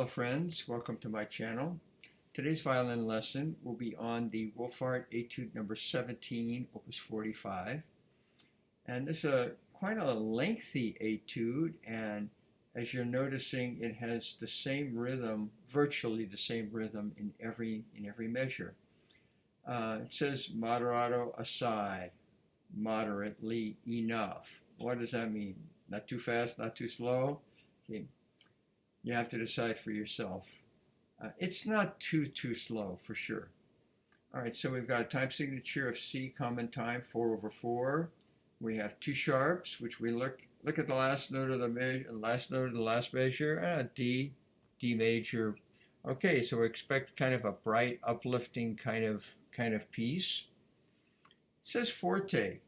Hello friends, welcome to my channel. Today's violin lesson will be on the Wohlfahrt Etude number 17, opus 45. And this is quite a lengthy etude, and as you're noticing, it has the same rhythm, virtually the same rhythm in every measure. It says moderato assai, moderately enough. What does that mean? Not too fast, not too slow? Okay. You have to decide for yourself. It's not too slow for sure. All right, so we've got a time signature of C common time 4/4. We have two sharps, which we look at the last note of the last measure. D major. Okay, so we expect kind of a bright, uplifting kind of piece. It says forte.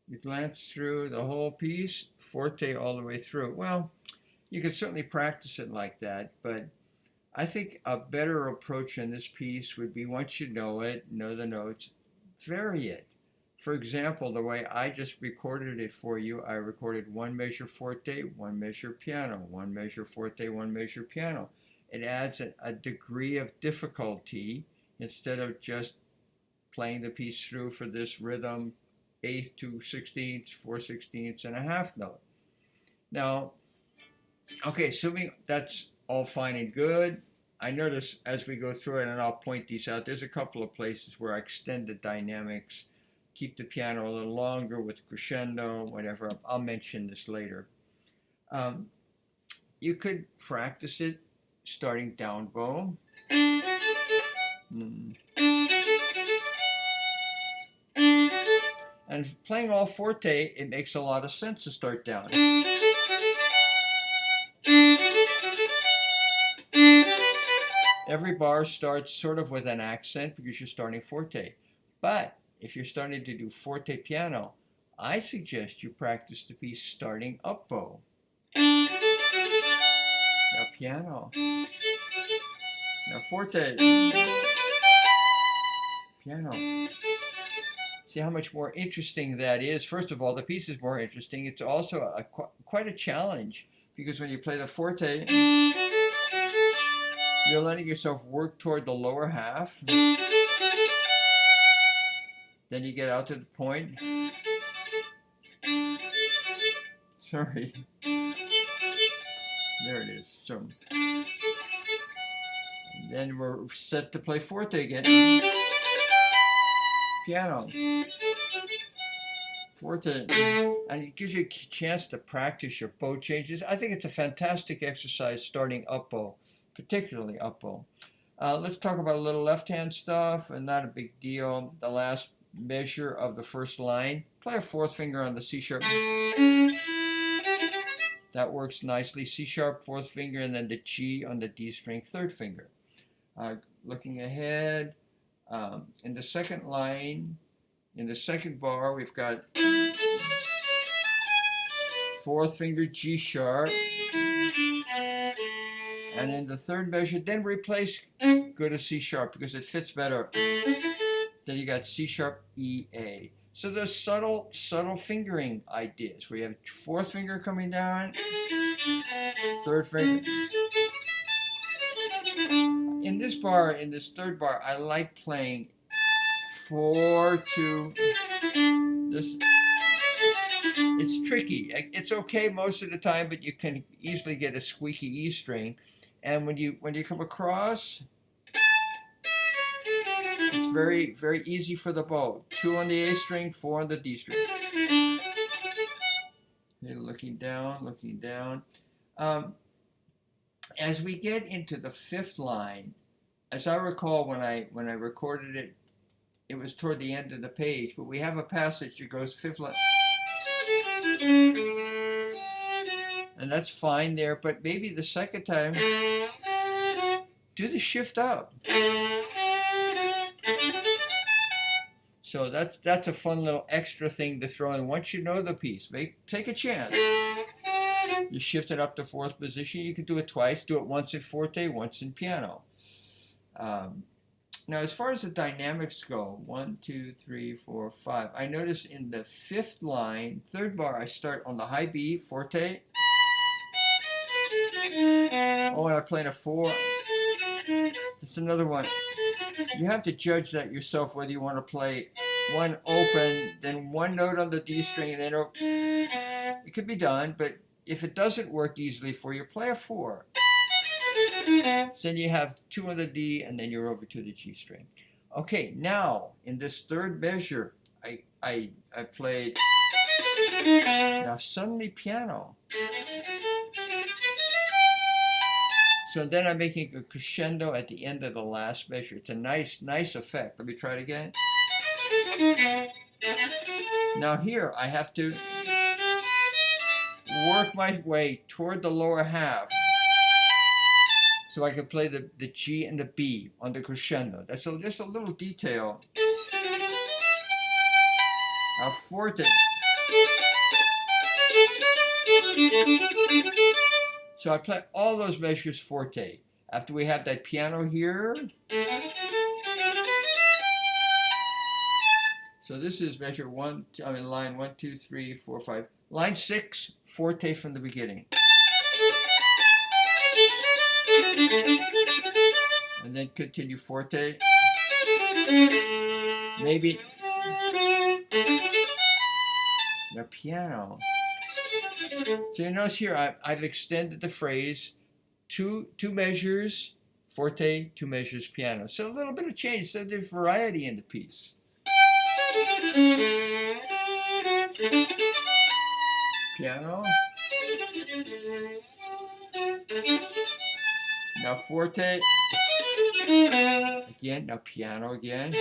You glance through the whole piece, forte all the way through. Well, you could certainly practice it like that, but I think a better approach in this piece would be, once you know it, know the notes, vary it. For example, the way I just recorded it for you, I recorded one measure forte, one measure piano, one measure forte, one measure piano. It adds a degree of difficulty instead of just playing the piece through for this rhythm, 8th to 16th, 4/16 and a half note. Now, okay, assuming that's all fine and good, I notice as we go through it, and I'll point these out, there's a couple of places where I extend the dynamics, keep the piano a little longer with crescendo, whatever. I'll mention this later. You could practice it starting down bow. And playing all forte, it makes a lot of sense to start down. Every bar starts sort of with an accent because you're starting forte. But if you're starting to do forte piano, I suggest you practice the piece starting up bow. Now piano. Now forte. Piano. See how much more interesting that is? First of all, the piece is more interesting. It's also quite a challenge, because when you play the forte, you're letting yourself work toward the lower half. Then you get out to the point. Sorry. There it is. So, and then we're set to play forte again. Piano. Forte. And it gives you a chance to practice your bow changes. I think it's a fantastic exercise starting up bow, particularly up bow. Let's talk about a little left hand stuff, and not a big deal. The last measure of the first line, play a fourth finger on the C sharp. That works nicely. C sharp, fourth finger, and then the G on the D string, third finger. Looking ahead, in the second line, in the second bar, we've got fourth finger G sharp. And in the third measure, then replace, go to C sharp because it fits better. Then you got C sharp, E, A. So there's subtle fingering ideas where you have fourth finger coming down, third finger. In this bar, in this third bar, I like playing 4, 2. This, it's tricky. It's okay most of the time, but you can easily get a squeaky E string. And when you come across, it's very easy for the bow. 2 on the A string, 4 on the D string. You're looking down. As we get into the fifth line, as I recall when I recorded it, it was toward the end of the page, but we have a passage that goes fifth line. And that's fine there, but maybe the second time, do the shift up. So that's a fun little extra thing to throw in once you know the piece. Take a chance. You shift it up to fourth position. You can do it twice. Do it once in forte, once in piano. Now, as far as the dynamics go, 1, 2, 3, 4, 5. I notice in the fifth line, third bar, I start on the high B, forte. Oh, and I'm playing a 4. That's another one. You have to judge that yourself, whether you want to play one open, then one note on the D string, and then it could be done, but if it doesn't work easily for you, play a 4. So then you have 2 on the D, and then you're over to the G string. Okay, now in this third measure, I played. Now suddenly piano. So then I'm making a crescendo at the end of the last measure. It's a nice effect. Let me try it again. Now here I have to work my way toward the lower half so I can play the G and the B on the crescendo. That's just a little detail. Now forte. So I play all those measures forte. After we have that piano here. So this is measure line 1, 2, 3, 4, 5. Line 6, forte from the beginning. And then continue forte. Maybe the piano. So you notice here I've extended the phrase two measures forte, 2 measures piano. So a little bit of change, so there's variety in the piece. Piano. Now forte. Again, now piano again.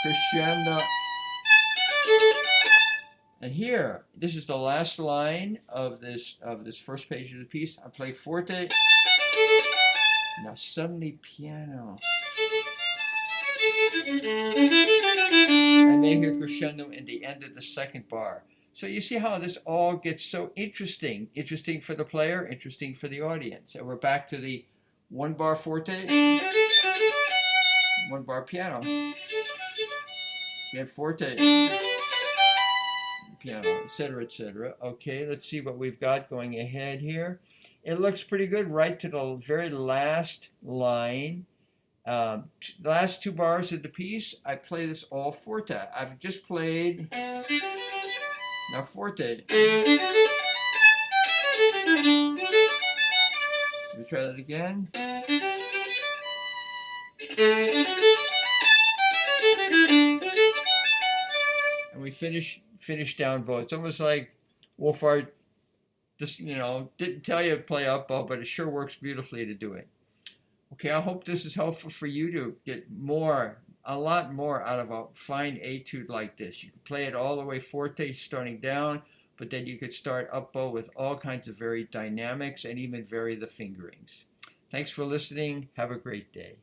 Crescendo. And here, this is the last line of this first page of the piece. I play forte. Now suddenly piano. And then here crescendo in the end of the second bar. So you see how this all gets so interesting. Interesting for the player, interesting for the audience. And we're back to the 1 bar forte, 1 bar piano. Again, forte, piano, etc., etc. Okay, let's see what we've got going ahead here. It looks pretty good right to the very last line. The last 2 bars of the piece, I play this all forte. I've just played, now forte. Let me try that again. And we finish down bow. It's almost like Wohlfahrt just, didn't tell you to play up bow, but it sure works beautifully to do it. Okay, I hope this is helpful for you to get a lot more out of a fine etude like this. You can play it all the way forte starting down, but then you could start up bow with all kinds of varied dynamics and even vary the fingerings. Thanks for listening. Have a great day.